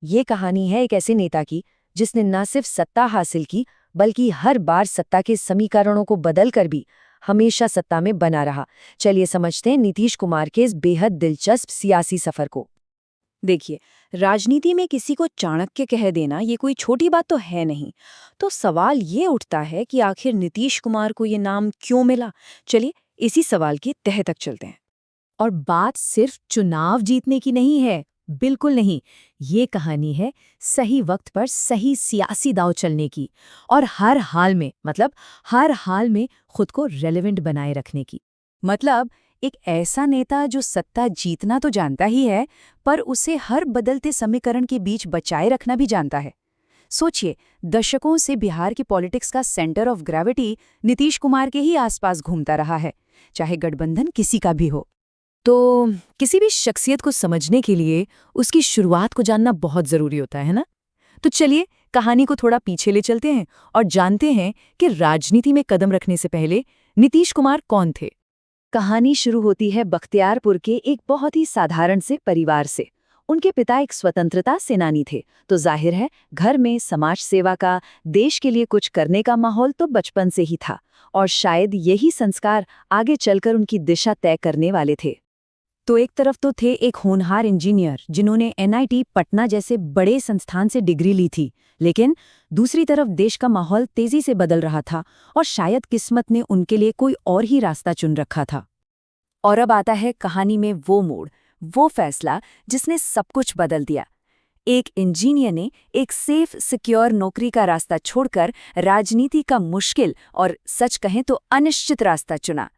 ये कहानी है एक ऐसे नेता की जिसने न सिर्फ सत्ता हासिल की बल्कि हर बार सत्ता के समीकरणों को बदल कर भी हमेशा सत्ता में बना रहा। चलिए समझते हैं नीतीश कुमार के इस बेहद दिलचस्प सियासी सफर को। देखिए, राजनीति में किसी को चाणक्य कह देना ये कोई छोटी बात तो है नहीं। तो सवाल ये उठता है कि आखिर नीतीश कुमार को ये नाम क्यों मिला। चलिए इसी सवाल की तह तक चलते हैं। और बात सिर्फ चुनाव जीतने की नहीं है, बिल्कुल नहीं। ये कहानी है सही वक्त पर सही सियासी दांव चलने की और हर हाल में हर हाल में खुद को रेलेवेंट बनाए रखने की। मतलब एक ऐसा नेता जो सत्ता जीतना तो जानता ही है, पर उसे हर बदलते समीकरण के बीच बचाए रखना भी जानता है। सोचिए, दशकों से बिहार की पॉलिटिक्स का centre of gravity Nitish Kumar के ही आसपास घूमता रहा है, चाहे गठबंधन किसी का भी हो। तो किसी भी शख्सियत को समझने के लिए उसकी शुरुआत को जानना बहुत जरूरी होता है ना। तो चलिए कहानी को थोड़ा पीछे ले चलते हैं और जानते हैं कि राजनीति में कदम रखने से पहले नीतीश कुमार कौन थे। कहानी शुरू होती है बख्तियारपुर के एक बहुत ही साधारण से परिवार से। उनके पिता एक स्वतंत्रता सेनानी थे, तो जाहिर है घर में समाज सेवा का, देश के लिए कुछ करने का माहौल तो बचपन से ही था, और शायद यही संस्कार आगे चलकर उनकी दिशा तय करने वाले थे। तो एक तरफ तो थे एक होनहार इंजीनियर जिन्होंने एनआईटी पटना जैसे बड़े संस्थान से डिग्री ली थी, लेकिन दूसरी तरफ देश का माहौल तेजी से बदल रहा था और शायद किस्मत ने उनके लिए कोई और ही रास्ता चुन रखा था। और अब आता है कहानी में वो मोड़, वो फैसला जिसने सब कुछ बदल दिया। एक इंजीनियर ने एक सेफ सिक्योर नौकरी का रास्ता छोड़कर राजनीति का मुश्किल और सच कहें तो अनिश्चित रास्ता चुना,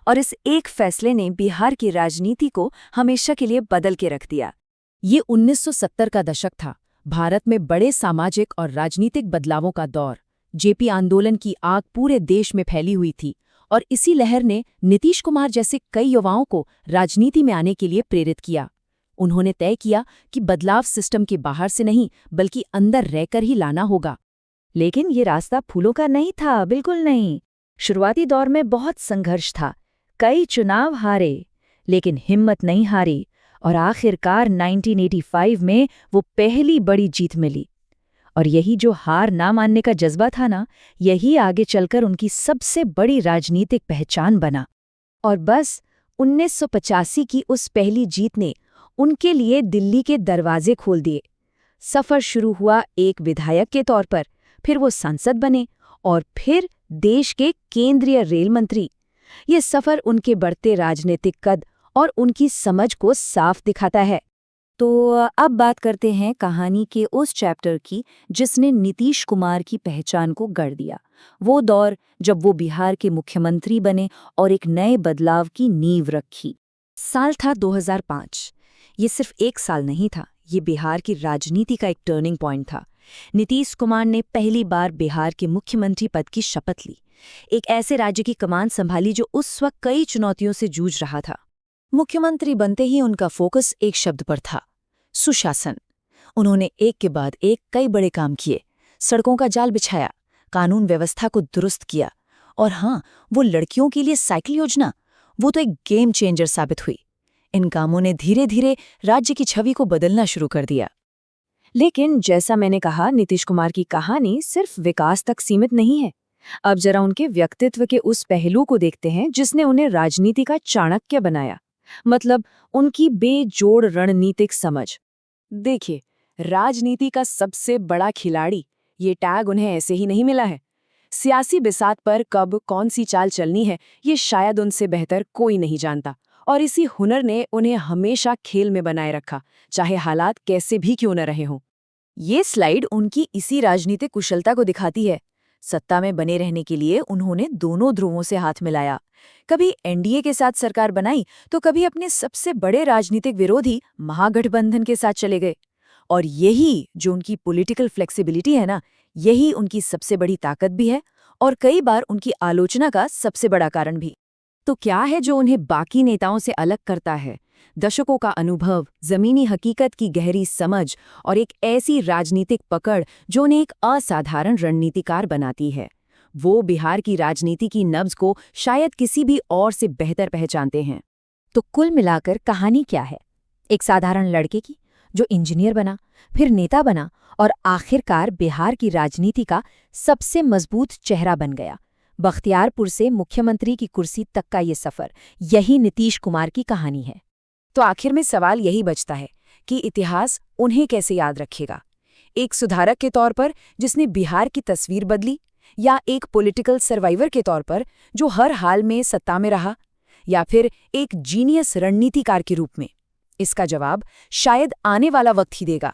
और इस एक फैसले ने बिहार की राजनीति को हमेशा के लिए बदल के रख दिया। ये 1970 का दशक था, भारत में बड़े सामाजिक और राजनीतिक बदलावों का दौर। जेपी आंदोलन की आग पूरे देश में फैली हुई थी और इसी लहर ने नीतीश कुमार जैसे कई युवाओं को राजनीति में आने के लिए प्रेरित किया। उन्होंने तय किया कि बदलाव सिस्टम के बाहर से नहीं बल्कि अंदर रहकर ही लाना होगा। लेकिन ये रास्ता फूलों का नहीं था, बिल्कुल नहीं। शुरुआती दौर में बहुत संघर्ष था, कई चुनाव हारे, लेकिन हिम्मत नहीं हारी और आखिरकार 1985 में वो पहली बड़ी जीत मिली। और यही जो हार ना मानने का जज्बा था ना, यही आगे चलकर उनकी सबसे बड़ी राजनीतिक पहचान बना। और बस 1985 की उस पहली जीत ने उनके लिए दिल्ली के दरवाजे खोल दिए। सफर शुरू हुआ एक विधायक के तौर पर, फिर वो सांसद बने और फिर देश के केंद्रीय रेल मंत्री। ये सफर उनके बढ़ते राजनीतिक कद और उनकी समझ को साफ दिखाता है। तो अब बात करते हैं कहानी के उस चैप्टर की जिसने नीतीश कुमार की पहचान को गढ़ दिया। वो दौर जब वो बिहार के मुख्यमंत्री बने और एक नए बदलाव की नींव रखी। साल था 2005। ये सिर्फ एक साल नहीं था, ये बिहार की राजनीति का एक टर्निंग पॉइंट था। नीतीश कुमार ने पहली बार बिहार के मुख्यमंत्री पद की शपथ ली, एक ऐसे राज्य की कमान संभाली जो उस वक्त कई चुनौतियों से जूझ रहा था। मुख्यमंत्री बनते ही उनका फोकस एक शब्द पर था, सुशासन। उन्होंने एक के बाद एक कई बड़े काम किए, सड़कों का जाल बिछाया, कानून व्यवस्था को दुरुस्त किया, और हाँ, वो लड़कियों के लिए साइकिल योजना, वो तो एक गेम चेंजर साबित हुई। इन कामों ने धीरे धीरे राज्य की छवि को बदलना शुरू कर दिया। लेकिन जैसा मैंने कहा, नीतीश कुमार की कहानी सिर्फ विकास तक सीमित नहीं है। अब जरा उनके व्यक्तित्व के उस पहलू को देखते हैं जिसने उन्हें राजनीति का चाणक्य बनाया, मतलब उनकी बेजोड़ रणनीतिक समझ। देखिए, राजनीति का सबसे बड़ा खिलाड़ी, ये टैग उन्हें ऐसे ही नहीं मिला है। सियासी बिसात पर कब कौन सी चाल चलनी है, ये शायद उनसे बेहतर कोई नहीं जानता, और इसी हुनर ने उन्हें हमेशा खेल में बनाए रखा, चाहे हालात कैसे भी क्यों न रहे हों। ये स्लाइड उनकी इसी राजनीतिक कुशलता को दिखाती है। सत्ता में बने रहने के लिए उन्होंने दोनों ध्रुवों से हाथ मिलाया, कभी एनडीए के साथ सरकार बनाई तो कभी अपने सबसे बड़े राजनीतिक विरोधी महागठबंधन के साथ चले गए। और यही जो उनकी पॉलिटिकल फ्लेक्सिबिलिटी है ना, यही उनकी सबसे बड़ी ताकत भी है और कई बार उनकी आलोचना का सबसे बड़ा कारण भी। तो क्या है जो उन्हें बाकी नेताओं से अलग करता है? दशकों का अनुभव, जमीनी हकीकत की गहरी समझ और एक ऐसी राजनीतिक पकड़ जो उन्हें एक असाधारण रणनीतिकार बनाती है। वो बिहार की राजनीति की नब्ज को शायद किसी भी और से बेहतर पहचानते हैं। तो कुल मिलाकर कहानी क्या है? एक साधारण लड़के की जो इंजीनियर बना, फिर नेता बना और आखिरकार बिहार की राजनीति का सबसे मजबूत चेहरा बन गया। बख्तियारपुर से मुख्यमंत्री की कुर्सी तक का ये सफर, यही नीतीश कुमार की कहानी है। तो आखिर में सवाल यही बचता है कि इतिहास उन्हें कैसे याद रखेगा? एक सुधारक के तौर पर जिसने बिहार की तस्वीर बदली, या एक पॉलिटिकल सर्वाइवर के तौर पर जो हर हाल में सत्ता में रहा, या फिर एक जीनियस रणनीतिकार के रूप में? इसका जवाब शायद आने वाला वक्त ही देगा।